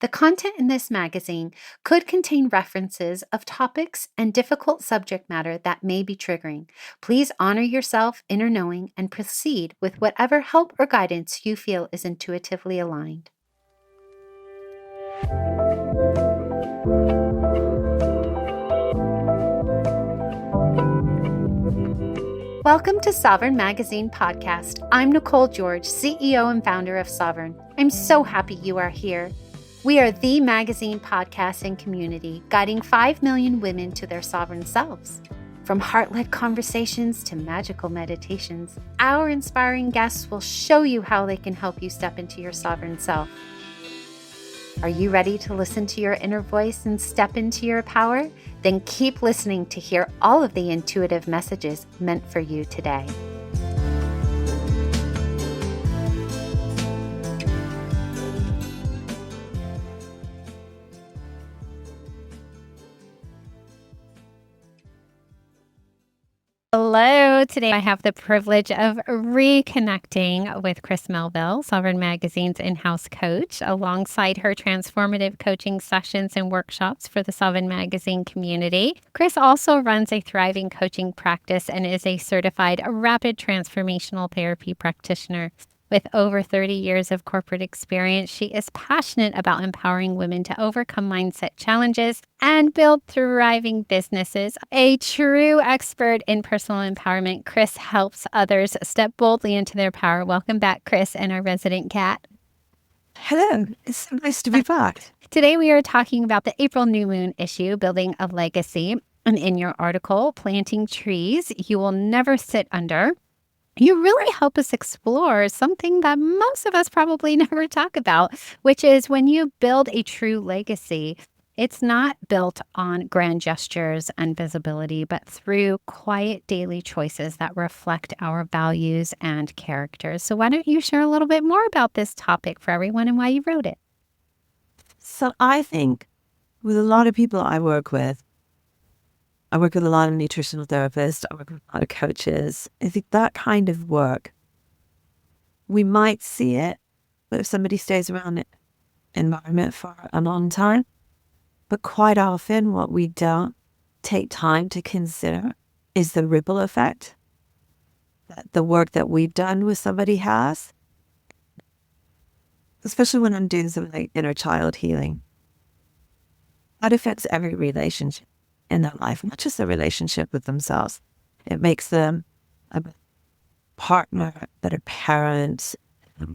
The content in this magazine could contain references of topics and difficult subject matter that may be triggering. Please honor yourself, inner knowing, and proceed with whatever help or guidance you feel is intuitively aligned. Welcome to Sovereign Magazine Podcast. I'm Nicole George, CEO and founder of Sovereign. I'm so happy you are here. We are the magazine, podcast, and community guiding 5 million women to their sovereign selves. From heart-led conversations to magical meditations, our inspiring guests will show you how they can help you step into your sovereign self. Are you ready to listen to your inner voice and step into your power? Then keep listening to hear all of the intuitive messages meant for you today. Hello. Today I have the privilege of reconnecting with Chris Melville, Sovereign Magazine's in-house coach, alongside her transformative coaching sessions and workshops for the Sovereign Magazine community. Chris also runs a thriving coaching practice and is a certified rapid transformational therapy practitioner. With over 30 years of corporate experience, she is passionate about empowering women to overcome mindset challenges and build thriving businesses. A true expert in personal empowerment, Chris helps others step boldly into their power. Welcome back, Chris, and our resident cat. Hello, it's so nice to be back. Today we are talking about the April New Moon issue, Building a Legacy. And in your article, Planting Trees You Will Never Sit Under, you really help us explore something that most of us probably never talk about, which is when you build a true legacy, it's not built on grand gestures and visibility, but through quiet daily choices that reflect our values and characters. So why don't you share a little bit more about this topic for everyone and why you wrote it? So I think with a lot of people I work with a lot of nutritional therapists, I work with a lot of coaches. I think that kind of work, we might see it, but if somebody stays around the environment for a long time, but quite often what we don't take time to consider is the ripple effect that the work that we've done with somebody has, especially when I'm doing something like inner child healing. That affects every relationship in their life, not just their relationship with themselves. It makes them a partner, better parent.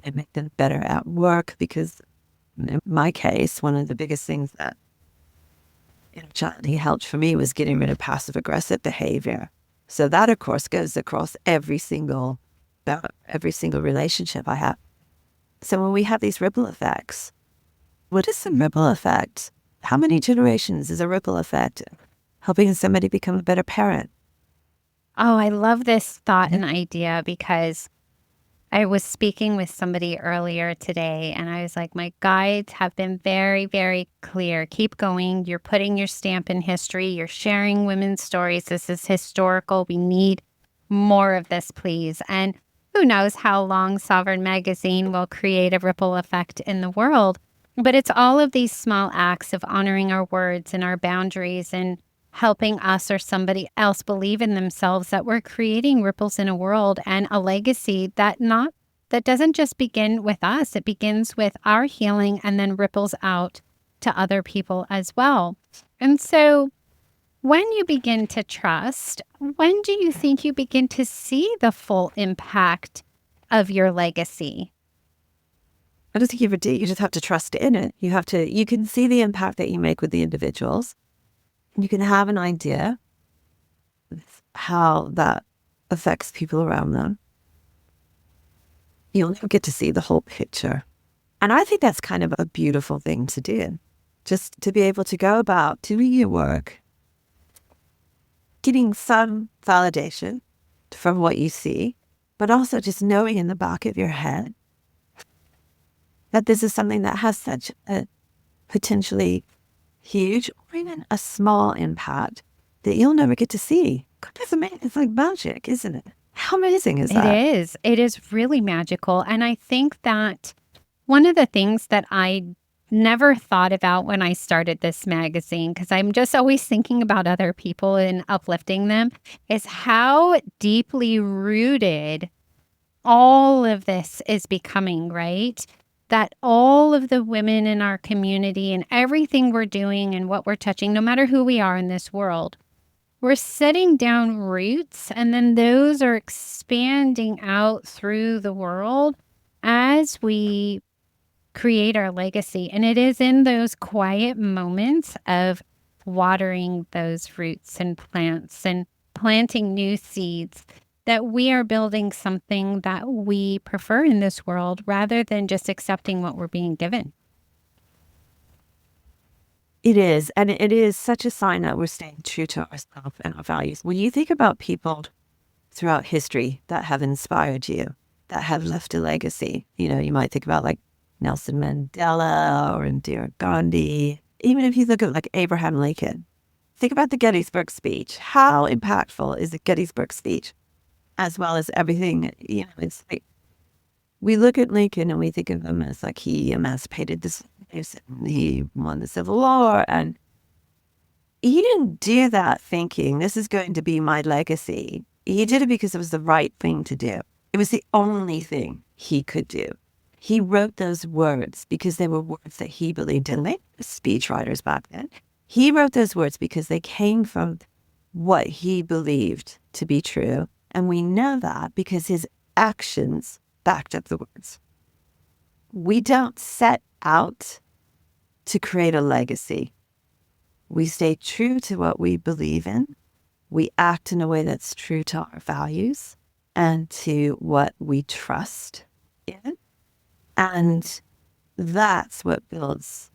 It makes them better at work because, in my case, one of the biggest things that he helped for me was getting rid of passive aggressive behavior. So that, of course, goes across every single relationship I have. So when we have these ripple effects, what is the ripple effect? How many generations is a ripple effect? Helping somebody become a better parent. Oh, I love this thought and idea because I was speaking with somebody earlier today and I was like, my guides have been very, very clear. Keep going. You're putting your stamp in history. You're sharing women's stories. This is historical. We need more of this, please. And who knows how long Sovereign Magazine will create a ripple effect in the world. But it's all of these small acts of honoring our words and our boundaries and helping us or somebody else believe in themselves that we're creating ripples in a world and a legacy that doesn't just begin with us. It begins with our healing and then ripples out to other people as well. And so when you begin to trust, when do you think you begin to see the full impact of your legacy? I don't think you ever do. You just have to trust in it. You can see the impact that you make with the individuals. You can have an idea of how that affects people around them. You'll never get to see the whole picture. And I think that's kind of a beautiful thing to do. Just to be able to go about doing your work, getting some validation from what you see, but also just knowing in the back of your head that this is something that has such a potentially huge or even a small impact that you'll never get to see. God, that's amazing. It's like magic, isn't it? How amazing is that? It is. It is really magical. And I think that one of the things that I never thought about when I started this magazine, because I'm just always thinking about other people and uplifting them, is how deeply rooted all of this is becoming, right? That all of the women in our community and everything we're doing and what we're touching, no matter who we are in this world, we're setting down roots, and then those are expanding out through the world as we create our legacy. And it is in those quiet moments of watering those roots and plants and planting new seeds that we are building something that we prefer in this world rather than just accepting what we're being given. It is. And it is such a sign that we're staying true to ourselves and our values. When you think about people throughout history that have inspired you, that have left a legacy, you might think about like Nelson Mandela or Indira Gandhi. Even if you look at like Abraham Lincoln, think about the Gettysburg speech. How impactful is the Gettysburg speech? As well as everything, it's like we look at Lincoln and we think of him as like he emancipated the slaves, and he won the Civil War, and he didn't do that thinking this is going to be my legacy. He did it because it was the right thing to do. It was the only thing he could do. He wrote those words because they were words that he believed in. They were speechwriters back then. He wrote those words because they came from what he believed to be true. And we know that because his actions backed up the words. We don't set out to create a legacy. We stay true to what we believe in. We act in a way that's true to our values and to what we trust in. And that's what builds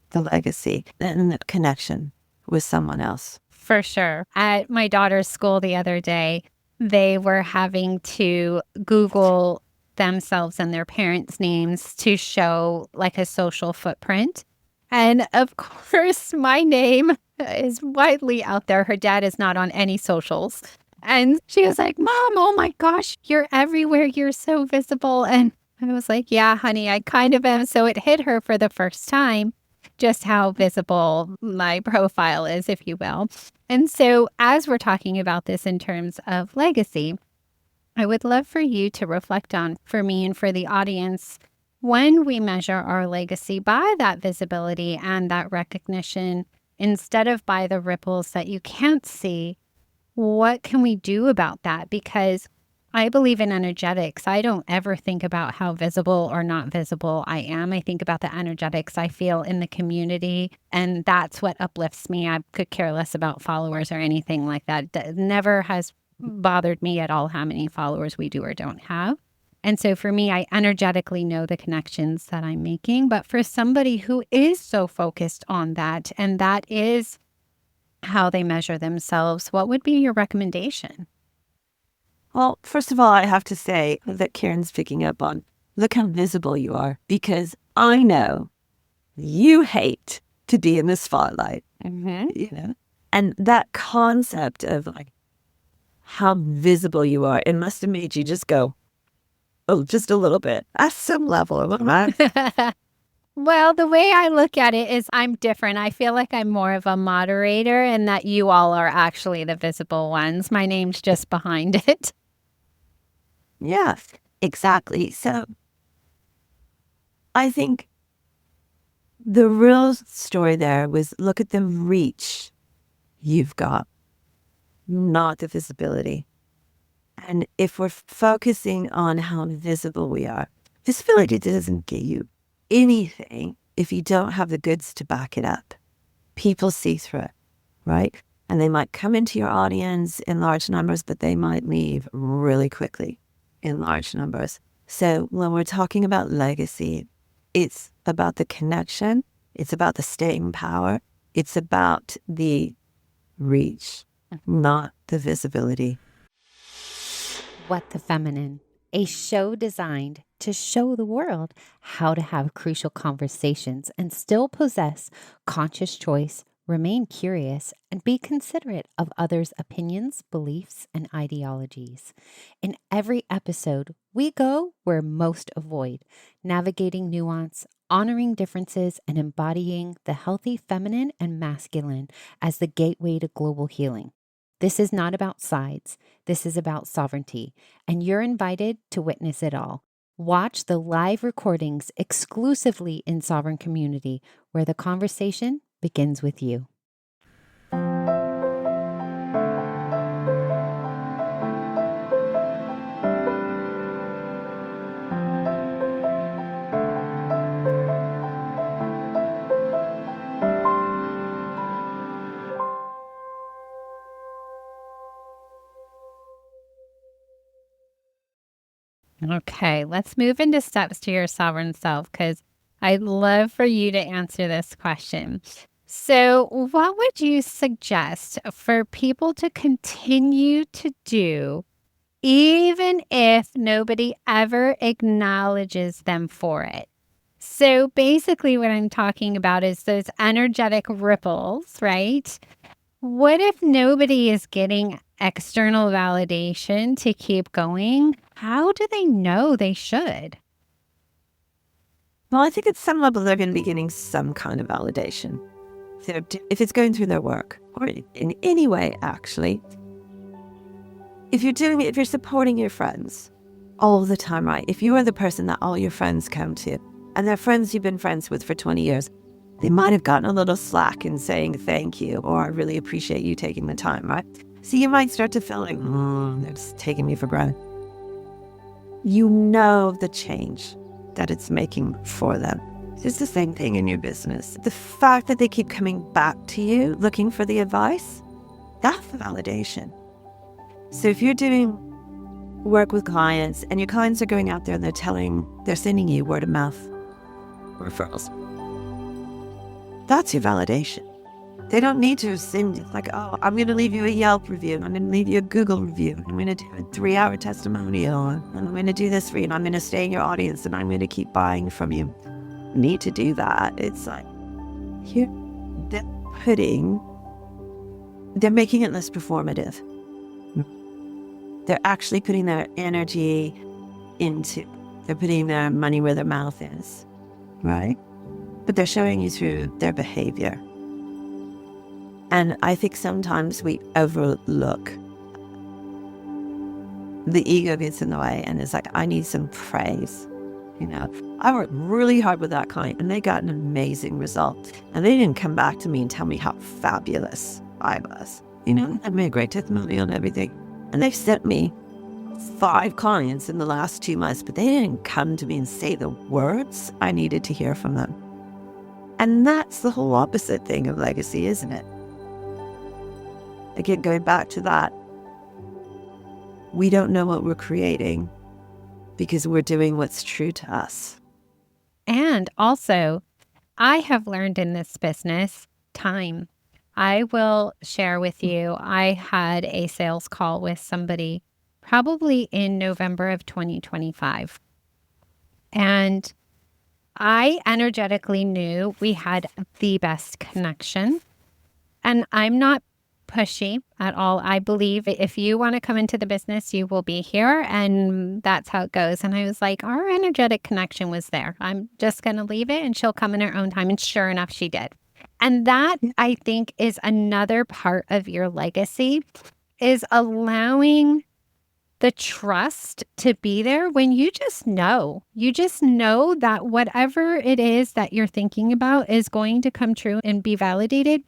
the legacy and the connection with someone else. For sure. At my daughter's school the other day, they were having to Google themselves and their parents' names to show like a social footprint. And of course, my name is widely out there. Her dad is not on any socials. And she was like, Mom, oh my gosh, you're everywhere. You're so visible. And I was like, yeah, honey, I kind of am. So it hit her for the first time just how visible my profile is, if you will. And so, as we're talking about this in terms of legacy, I would love for you to reflect on, for me and for the audience, when we measure our legacy by that visibility and that recognition, instead of by the ripples that you can't see, what can we do about that? Because I believe in energetics. I don't ever think about how visible or not visible I am. I think about the energetics I feel in the community, and that's what uplifts me. I could care less about followers or anything like that. It never has bothered me at all how many followers we do or don't have. And so for me, I energetically know the connections that I'm making. But for somebody who is so focused on that, and that is how they measure themselves, what would be your recommendation? Well, first of all, I have to say that Karen's picking up on look how visible you are, because I know you hate to be in the spotlight, And that concept of like how visible you are, it must have made you just go, oh, just a little bit at some level, right? Well, the way I look at it is I'm different. I feel like I'm more of a moderator and that you all are actually the visible ones. My name's just behind it. Yes, exactly. So I think the real story there was look at the reach you've got, not the visibility. And if we're focusing on how visible we are, visibility doesn't get you anything if you don't have the goods to back it up. People see through it, right? And they might come into your audience in large numbers, but they might leave really quickly in large numbers. So when we're talking about legacy, it's about the connection. It's about the staying power. It's about the reach, not the visibility. What the Feminine, a show designed to show the world how to have crucial conversations and still possess conscious choice, remain curious, and be considerate of others' opinions, beliefs, and ideologies. In every episode, we go where most avoid, navigating nuance, honoring differences and embodying the healthy feminine and masculine as the gateway to global healing. This is not about sides. This is about sovereignty, and you're invited to witness it all. Watch the live recordings exclusively in Sovereign Community, where the conversation begins with you. Okay, let's move into steps to your sovereign self because I'd love for you to answer this question. So, what would you suggest for people to continue to do even if nobody ever acknowledges them for it? So, basically, what I'm talking about is those energetic ripples, right? What if nobody is getting external validation to keep going? How do they know they should? Well, I think at some level they're going to be getting some kind of validation. So if it's going through their work or in any way, actually, if you're supporting your friends all the time, right? If you are the person that all your friends come to and they're friends you've been friends with for 20 years, they might have gotten a little slack in saying thank you or I really appreciate you taking the time, right? So you might start to feel like, they're just taking me for granted. You know the change that it's making for them. It's the same thing in your business. The fact that they keep coming back to you looking for the advice, that's the validation. So if you're doing work with clients and your clients are going out there and they're sending you word of mouth referrals, that's your validation. They don't need to send like, oh, I'm going to leave you a Yelp review. I'm going to leave you a Google review. I'm going to do a 3-hour testimonial. And I'm going to do this for you. And I'm going to stay in your audience and I'm going to keep buying from you. Need to do that. It's like, here, they're making it less performative. They're actually putting their energy they're putting their money where their mouth is, right? But they're showing you through their behavior. And I think sometimes we overlook. The ego gets in the way and it's like, I need some praise. I worked really hard with that client and they got an amazing result. And they didn't come back to me and tell me how fabulous I was. I made a great testimonial and everything. And they've sent me 5 clients in the last 2 months, but they didn't come to me and say the words I needed to hear from them. And that's the whole opposite thing of legacy, isn't it? Again, going back to that, we don't know what we're creating because we're doing what's true to us. And also, I have learned in this business time. I will share with you, I had a sales call with somebody probably in November of 2025. And I energetically knew we had the best connection. And I'm not pushy at all. I believe if you want to come into the business, you will be here. And that's how it goes. And I was like, our energetic connection was there. I'm just going to leave it and she'll come in her own time. And sure enough, she did. And that, I think, is another part of your legacy, is allowing the trust to be there when you just know that whatever it is that you're thinking about is going to come true and be validated.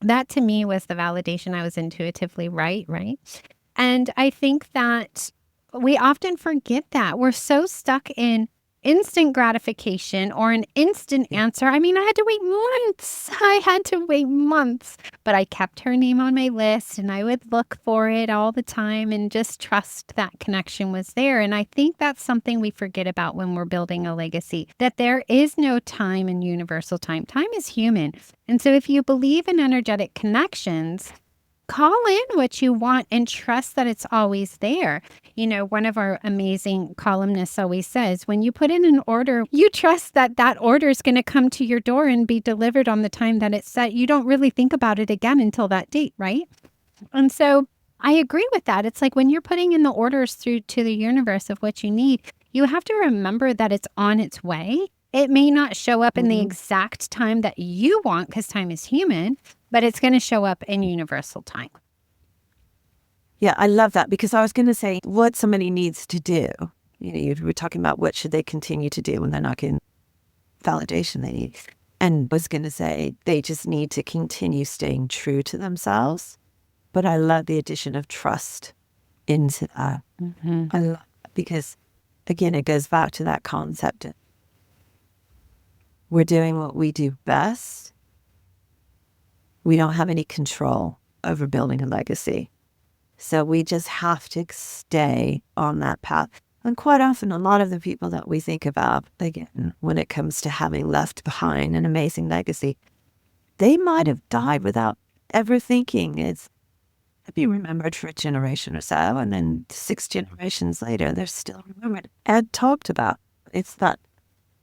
That to me was the validation I was intuitively right? And I think that we often forget that. We're so stuck in instant gratification or an instant answer. I mean, I had to wait months, but I kept her name on my list and I would look for it all the time and just trust that connection was there. And I think that's something we forget about when we're building a legacy, that there is no time in universal time. Time is human. And so if you believe in energetic connections, call in what you want and trust that it's always there. One of our amazing columnists always says, when you put in an order, you trust that that order is going to come to your door and be delivered on the time that it's set. You don't really think about it again until that date, right? And so I agree with that. It's like when you're putting in the orders through to the universe of what you need, you have to remember that it's on its way. It may not show up in the exact time that you want because time is human, but it's going to show up in universal time. Yeah, I love that, because I was going to say what somebody needs to do. You were talking about what should they continue to do when they're not getting validation they need. And I was going to say they just need to continue staying true to themselves. But I love the addition of trust into that. I love that because, again, it goes back to that concept. We're doing what we do best. We don't have any control over building a legacy. So we just have to stay on that path. And quite often, a lot of the people that we think about, again, when it comes to having left behind an amazing legacy, they might have died without ever thinking it's be remembered for a generation or so. And then 6 generations later, they're still remembered and talked about. It's that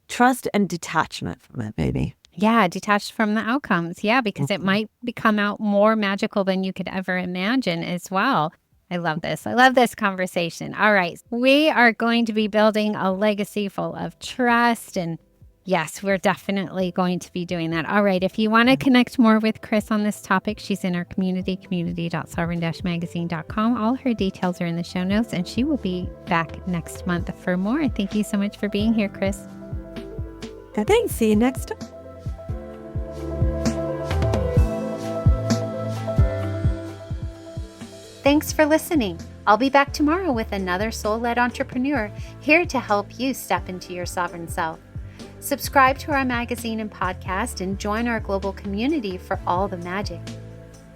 trust and detachment from it, maybe. Yeah, detached from the outcomes. Yeah, because it might become out more magical than you could ever imagine as well. I love this. I love this conversation. All right. We are going to be building a legacy full of trust. And yes, we're definitely going to be doing that. All right. If you want to connect more with Chris on this topic, she's in our community.sovereign-magazine.com. All her details are in the show notes, and she will be back next month for more. Thank you so much for being here, Chris. Thanks. See you next time. Thanks for listening. I'll be back tomorrow with another soul-led entrepreneur here to help you step into your sovereign self. Subscribe to our magazine and podcast and join our global community for all the magic.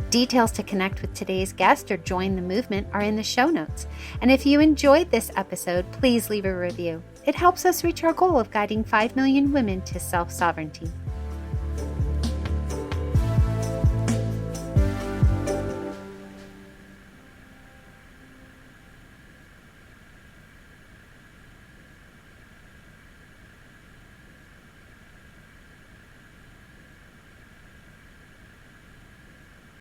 Details to connect with today's guest or join the movement are in the show notes. And if you enjoyed this episode, please leave a review. It helps us reach our goal of guiding 5 million women to self-sovereignty.